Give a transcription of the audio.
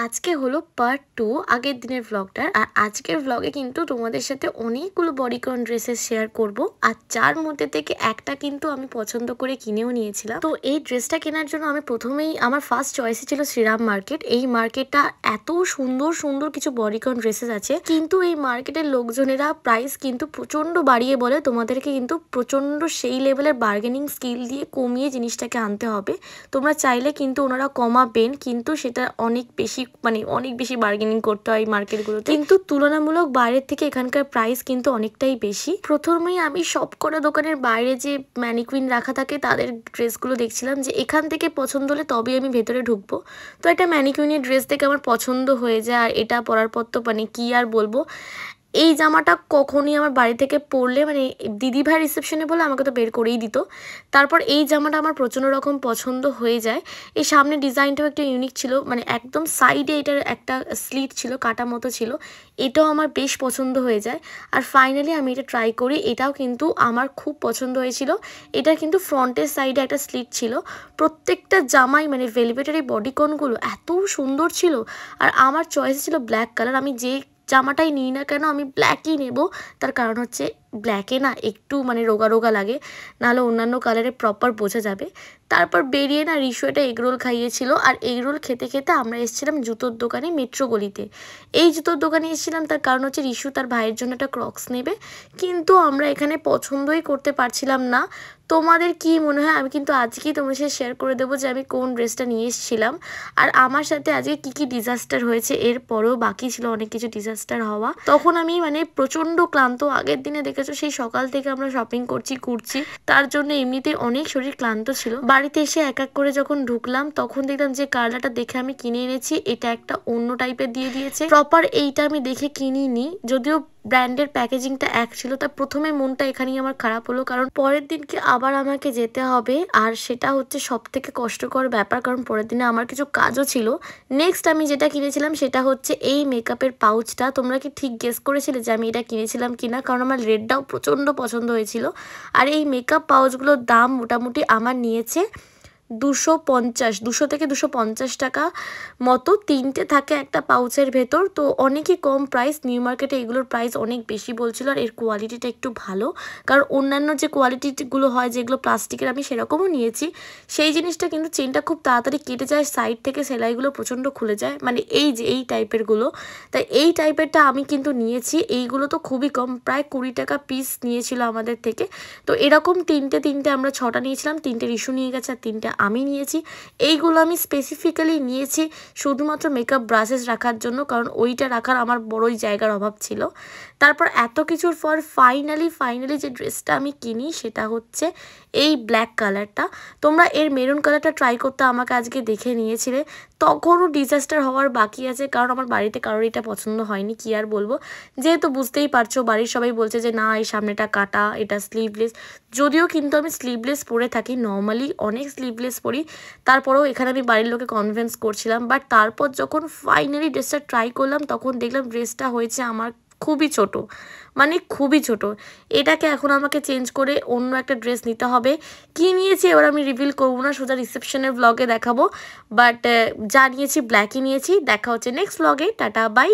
আজকে হলো পার্ট 2 আগের দিনের ব্লগটার। আর আজকের ব্লগে কিন্তু তোমাদের সাথে অনেকগুলো বডিকন ড্রেসেস শেয়ার করব। আর যার মধ্যে থেকে একটা কিন্তু আমি পছন্দ করে কিনেও নিয়েছিলাম। তো এই ড্রেসটা কেনার জন্য আমি প্রথমেই আমার ফার্স্ট চয়েসে ছিল শ্রীরাম মার্কেট। এই মার্কেটটা এত সুন্দর সুন্দর কিছু বডিকন ড্রেসেস আছে, কিন্তু এই মার্কেটের লোকজনেরা প্রাইস কিন্তু প্রচন্ড বাড়িয়ে বলে। তোমাদেরকে কিন্তু প্রচন্ড সেই লেভেলের বার্গেনিং স্কিল দিয়ে কমিয়ে জিনিসটাকে আনতে হবে। তোমরা চাইলে কিন্তু ওনারা কমাবেন, কিন্তু সেটা অনেক বেশি বার্গেনিং করতে হয় মার্কেটগুলোতে। কিন্তু তুলনামূলক বাইরের থেকে এখানকার প্রাইস কিন্তু অনেকটাই বেশি। প্রথমেই আমি সবকটা দোকানের বাইরে যে ম্যানিকুইন রাখা থাকে তাদের ড্রেসগুলো দেখছিলাম, যে এখান থেকে পছন্দ হলে তবেই আমি ভেতরে ঢুকবো। তো একটা ম্যানিকুইনের ড্রেস থেকে আমার পছন্দ হয়ে যায়, আর এটা পরার পর তো কি আর বলবো, এই জামাটা কখনই আমার বাড়ি থেকে পরলে দিদিভাই রিসেপশনে বলে আমাকে তো বের করেই দিত। তারপর এই জামাটা আমার প্রচণ্ড রকম পছন্দ হয়ে যায়। এই সামনে ডিজাইনটাও একটা ইউনিক ছিল, একদম সাইডে এটার একটা স্লিট ছিল, কাটা মতো ছিল। এটাও আমার বেশ পছন্দ হয়ে যায়। আর ফাইনালি আমি এটা ট্রাই করি, এটাও কিন্তু আমার খুব পছন্দ হয়েছিল। এটা কিন্তু ফ্রন্টের সাইডে একটা স্লিট ছিল। প্রত্যেকটা জামাই ভেলভেটের এই বডিকনগুলো এত সুন্দর ছিল। আর আমার চয়েস ছিল ব্ল্যাক কালার। আমি যে জামাটাই নিই না কেন আমি ব্ল্যাকই নেব। তার কারণ হচ্ছে ব্ল্যাকে না একটু রোগা রোগা লাগে, নাহলে অন্যান্য কালারে প্রপার বোঝা যাবে। তারপর বেরিয়ে না রিশু এটা এগরোল খাইয়েছিল, আর এগরোল খেতে খেতে আমরা এসেছিলাম জুতোর দোকানে, মেট্রো গলিতে। এই জুতোর দোকানে এসেছিলাম তার কারণ হচ্ছে রিশু তার ভাইয়ের জন্য একটা ক্রক্স নেবে, কিন্তু আমরা এখানে পছন্দই করতে পারছিলাম না। তোমাদের কি মনে হয়? আমি কিন্তু আজকেই তোমার সাথে শেয়ার করে দেবো যে আমি কোন ড্রেসটা নিয়ে এসেছিলাম, আর আমার সাথে আজকে কি কি ডিজাস্টার হয়েছে। এরপরেও বাকি ছিল অনেক কিছু ডিজাস্টার হওয়া। তখন আমি প্রচণ্ড ক্লান্ত। আগের দিনে দেখেছো সেই সকাল থেকে আমরা শপিং করছি ঘুরছি, তার জন্য এমনিতে অনেক শরীর ক্লান্ত ছিল। বাড়িতে এসে এক এক করে যখন ঢুকলাম তখন দেখলাম যে কালারটা দেখে আমি কিনে এনেছি, এটা একটা অন্য টাইপের দিয়ে দিয়েছে। প্রপার এইটা আমি দেখে কিনিনি, যদিও ব্র্যান্ডের প্যাকেজিংটা এক ছিল। তা প্রথমে মনটা এখানেই আমার খারাপ হলো, কারণ পরের দিনকে আবার আমাকে যেতে হবে, আর সেটা হচ্ছে সব থেকে কষ্টকর ব্যাপার, কারণ পরের দিনে আমার কিছু কাজও ছিল। নেক্সট আমি যেটা কিনেছিলাম সেটা হচ্ছে এই মেকআপের পাউচটা। তোমরা কি ঠিক গেস করেছিলে যে আমি এটা কিনেছিলাম কিনা? কারণ আমার রেডটাও প্রচণ্ড পছন্দ হয়েছিল। আর এই মেকআপ পাউচগুলোর দাম মোটামুটি আমার নিয়েছে 200 থেকে 250 টাকা মতো। তিনটে থাকে একটা পাউচের ভেতর, তো অনেকই কম প্রাইস। নিউ মার্কেটে এগুলোর প্রাইস অনেক বেশি বলছিল। আর এর কোয়ালিটিটা একটু ভালো, কারণ অন্যান্য যে কোয়ালিটিগুলো হয় যেগুলো প্লাস্টিকের, আমি সেরকমও নিয়েছি। সেই জিনিসটা কিন্তু চেনটা খুব তাড়াতাড়ি কেটে যায়, সাইড থেকে সেলাইগুলো প্রচণ্ড খুলে যায়, এই টাইপেরগুলো। তাই এই টাইপেরটা আমি কিন্তু নিয়েছি। এইগুলো তো খুবই কম, প্রায় 20 টাকা পিস নিয়েছিল আমাদের থেকে। তো এরকম তিনটে আমরা 6টা নিয়েছিলাম। 3টে রিশু নিয়ে গেছে আর 3টে আমি নিয়েছি। এইগুলো আমি স্পেসিফিক্যালি নিয়েছি শুধুমাত্র মেকআপ ব্রাশেস রাখার জন্য, কারণ ওইটা রাখার আমার বড়ই জায়গার অভাব ছিল। তারপর এত কিছুর পর ফাইনালি যে ড্রেসটা আমি কিনি সেটা হচ্ছে এই ব্ল্যাক কালারটা। তোমরা এর মেরুন কালারটা ট্রাই করতে আমাকে আজকে দেখে নিয়েছিলে, তখনও ডিজাস্টার হওয়ার বাকি আছে, কারণ আমার বাড়িতে কারোর এটা পছন্দ হয়নি। কি আর বলবো, যেহেতু বুঝতেই পারছো বাড়ির সবাই বলছে যে না এই সামনেটা কাটা, এটা স্লিভলেস। যদিও কিন্তু আমি স্লিভলেস পরে থাকি, নর্মালি অনেক স্লিভলেস পরি, তারপরেও এখানে আমি বাড়ির লোকে কনভিন্স করছিলাম। বাট তারপর যখন ফাইনালি ড্রেসটা ট্রাই করলাম তখন দেখলাম ড্রেসটা হয়েছে আমার খুবই ছোট, খুবই ছোট। এটাকে এখন আমাকে চেঞ্জ করে অন্য একটা ড্রেস নিতে হবে। কি নিয়েছি এবার আমি রিভিল করবো না, সোজা রিসেপশনের ব্লগে দেখাবো। বাট যা নিয়েছি ব্ল্যাকই নিয়েছি। দেখা হচ্ছে নেক্সট ব্লগে। Tata bye.